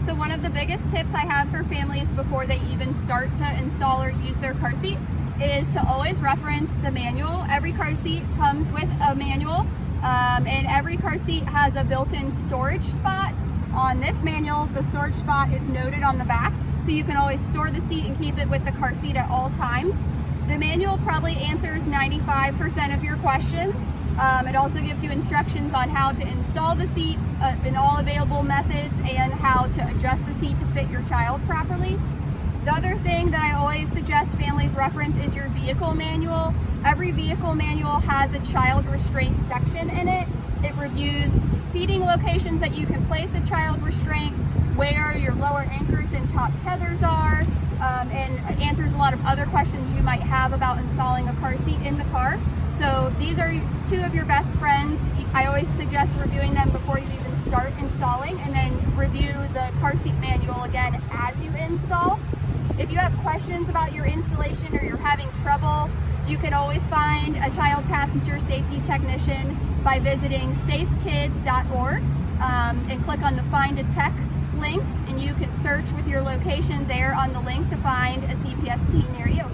So one of the biggest tips I have for families before they even start to install or use their car seat is to always reference the manual. Every car seat comes with a manual, and every car seat has a built-in storage spot. On this manual, the storage spot is noted on the back, so you can always store the seat and keep it with the car seat at all times. The manual probably answers 95% of your questions. It also gives you instructions on how to install the seat in all available methods and how to adjust the seat to fit your child properly. The other thing that I always suggest families reference is your vehicle manual. Every vehicle manual has a child restraint section in it. It reviews seating locations that you can place a child restraint, where your lower anchors and top tethers are, and answers a lot of other questions you might have about installing a car seat in the car. So these are two of your best friends. I always suggest reviewing them before you even start installing, and then review the car seat manual again as you install. If you have questions about your installation or you're having trouble, you can always find a child passenger safety technician by visiting safekids.org and click on the Find a Tech link, and you can search with your location there on the link to find a CPST near you.